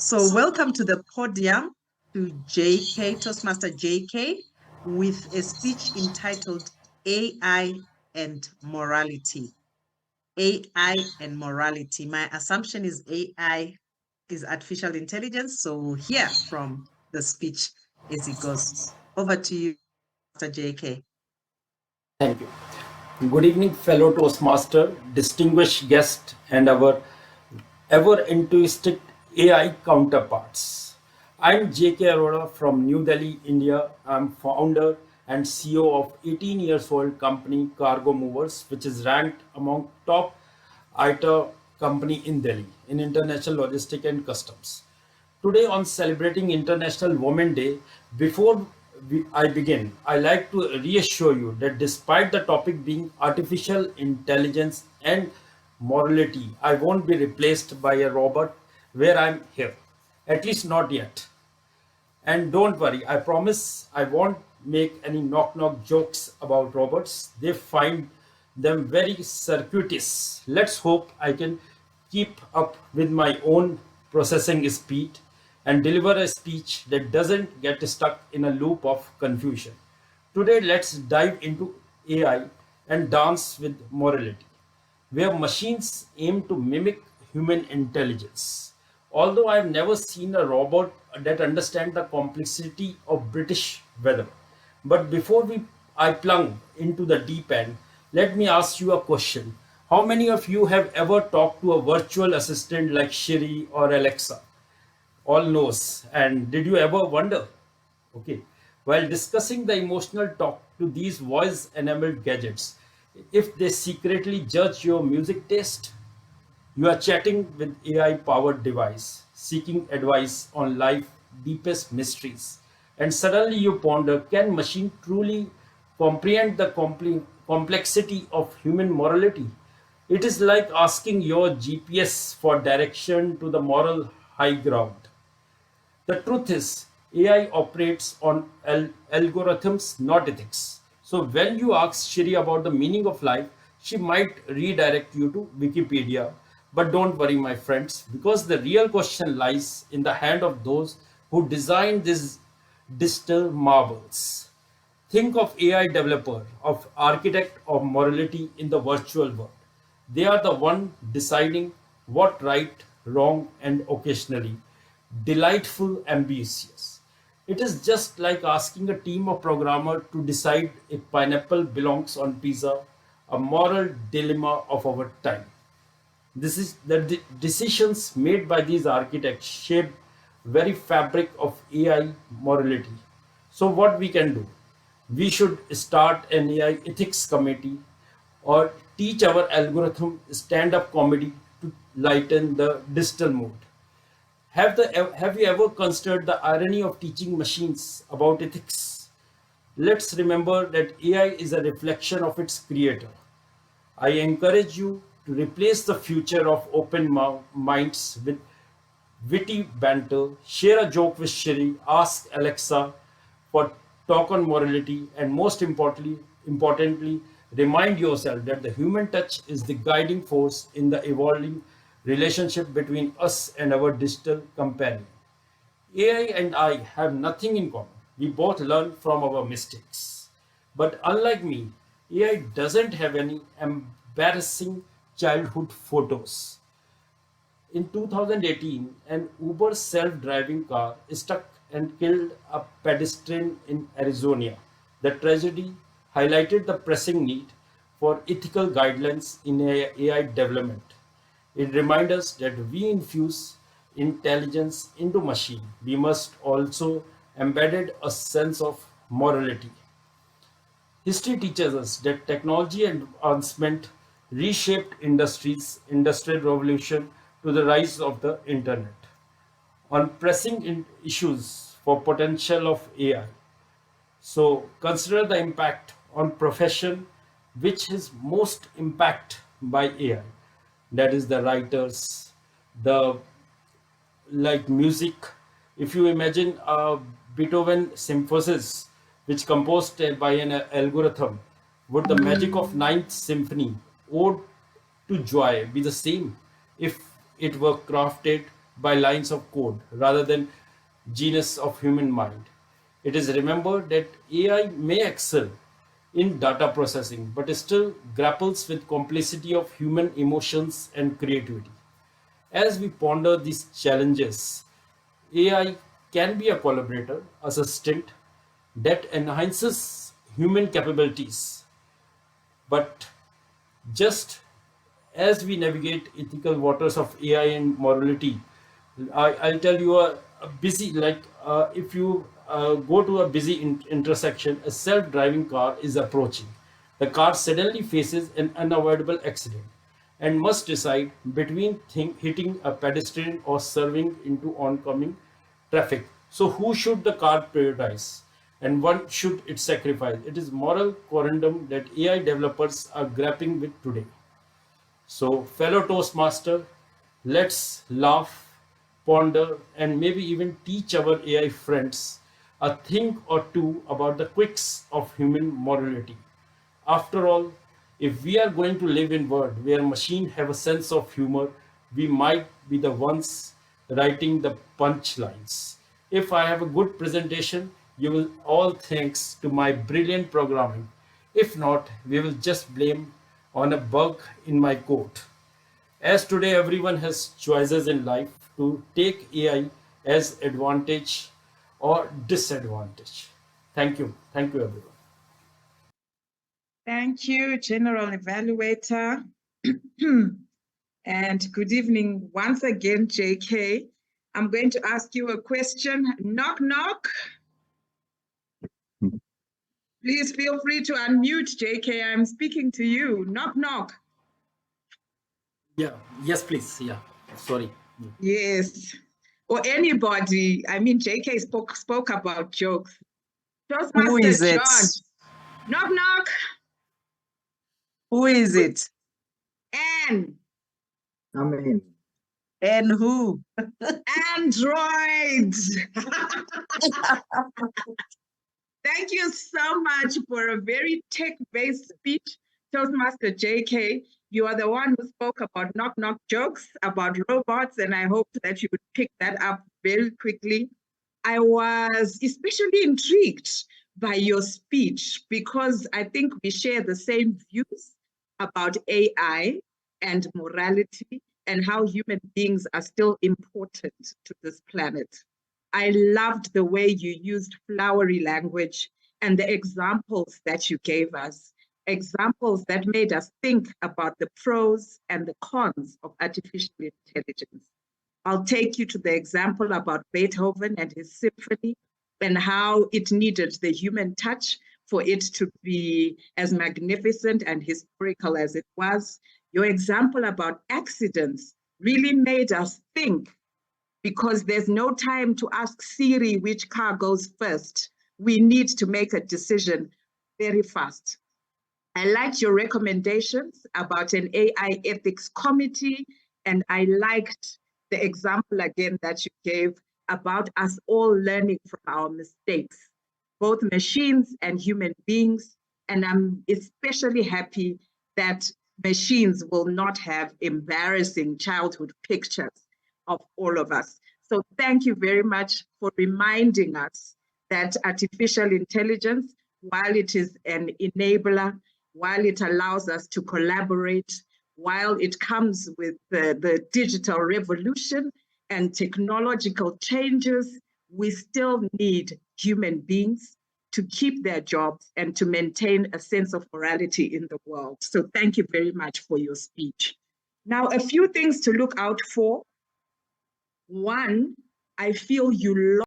So, welcome to the podium to JK, Toastmaster JK, with a speech entitled AI and Morality. AI and Morality. My assumption is AI is artificial intelligence. So, we'll hear from the speech as it goes. Over to you, Mr. JK. Thank you. Good evening, fellow Toastmaster, distinguished guest, and our ever enthusiastic AI counterparts. I'm JK Arora from New Delhi, India. I'm founder and CEO of 18 years old company Cargo Movers, which is ranked among top ITA company in Delhi in international logistics and customs. Today, on celebrating International Women Day, before I begin, I like to reassure you that despite the topic being artificial intelligence and morality, I won't be replaced by a robot where I'm here. At least not yet. And don't worry, I promise I won't make any knock knock jokes about robots. They find them very circuitous. Let's hope I can keep up with my own processing speed and deliver a speech that doesn't get stuck in a loop of confusion. Today, let's dive into AI and dance with morality, where machines aim to mimic human intelligence. Although I've never seen a robot that understands the complexity of British weather. But before I plunge into the deep end, let me ask you a question. How many of you have ever talked to a virtual assistant like Siri or Alexa? All knows. And did you ever wonder? Okay. While discussing the emotional talk to these voice enabled gadgets, if they secretly judge your music taste, you are chatting with AI powered device, seeking advice on life's deepest mysteries. And suddenly you ponder, can machine truly comprehend the complexity of human morality? It is like asking your GPS for direction to the moral high ground. The truth is, AI operates on algorithms, not ethics. So when you ask Shri about the meaning of life, she might redirect you to Wikipedia. But don't worry, my friends, because the real question lies in the hand of those who design these digital marbles. Think of AI developer, of architect of morality in the virtual world. They are the one deciding what right, wrong, and occasionally delightful, ambitious. It is just like asking a team of programmers to decide if pineapple belongs on pizza, a moral dilemma of our time. This is the decisions made by these architects shape very fabric of AI morality. So what we can do? We should start an AI ethics committee or teach our algorithm stand-up comedy to lighten the digital mood. Have you ever considered the irony of teaching machines about ethics? Let's remember that AI is a reflection of its creator. I encourage you to replace the future of open minds with witty banter, share a joke with Shiri, ask Alexa for talk on morality, and most importantly, remind yourself that the human touch is the guiding force in the evolving relationship between us and our digital companion. AI and I have nothing in common. We both learn from our mistakes. But unlike me, AI doesn't have any embarrassing childhood photos. In 2018, an Uber self-driving car struck and killed a pedestrian in Arizona. The tragedy highlighted the pressing need for ethical guidelines in AI development. It reminds us that we infuse intelligence into machine. We must also embed a sense of morality. History teaches us that technology advancement reshaped industries, industrial revolution to the rise of the internet. On pressing issues for potential of AI, so consider the impact on profession which is most impact by AI. That is the writers, the like music. If you imagine a Beethoven symphonies, which composed by an algorithm, would the magic of Ninth Symphony, Ode to Joy, be the same if it were crafted by lines of code rather than genius of human mind. It is remembered that AI may excel in data processing, but still grapples with complexity of human emotions and creativity. As we ponder these challenges, AI can be a collaborator, assistant that enhances human capabilities, but just as we navigate ethical waters of AI and morality, I'll tell you a busy, if you go to a busy intersection, a self-driving car is approaching. The car suddenly faces an unavoidable accident and must decide between hitting a pedestrian or swerving into oncoming traffic. So, who should the car prioritize? And what should it sacrifice? It is moral conundrum that AI developers are grappling with today. So, fellow Toastmaster, let's laugh, ponder, and maybe even teach our AI friends a thing or two about the quirks of human morality. After all, if we are going to live in world where machines have a sense of humor, we might be the ones writing the punchlines. If I have a good presentation, you will all thanks to my brilliant programming. If not, we will just blame on a bug in my code. As today everyone has choices in life to take AI as advantage or disadvantage. Thank you. Thank you, everyone. Thank you, General Evaluator. And good evening once again, JK. I'm going to ask you a question. Knock, knock. Please feel free to unmute, JK. I'm speaking to you. Knock, knock. Yeah. Yes, please. Yeah. Sorry. Yes. Or anybody. I mean, JK spoke about jokes. Who Toastmaster is it? John. Knock, knock. Who is it? Anne. Amen. And who? Android. Thank you so much for a very tech-based speech, Toastmaster JK. You are the one who spoke about knock-knock jokes, about robots, and I hope that you would pick that up very quickly. I was especially intrigued by your speech because I think we share the same views about AI and morality and how human beings are still important to this planet. I loved the way you used flowery language and the examples that you gave us, examples that made us think about the pros and the cons of artificial intelligence. I'll take you to the example about Beethoven and his symphony and how it needed the human touch for it to be as magnificent and historical as it was. Your example about accidents really made us think because there's no time to ask Siri which car goes first. We need to make a decision very fast. I liked your recommendations about an AI ethics committee, and I liked the example again that you gave about us all learning from our mistakes, both machines and human beings. And I'm especially happy that machines will not have embarrassing childhood pictures of all of us. So thank you very much for reminding us that artificial intelligence, while it is an enabler, while it allows us to collaborate, while it comes with the digital revolution and technological changes, we still need human beings to keep their jobs and to maintain a sense of morality in the world. So thank you very much for your speech. Now, a few things to look out for. One, I feel you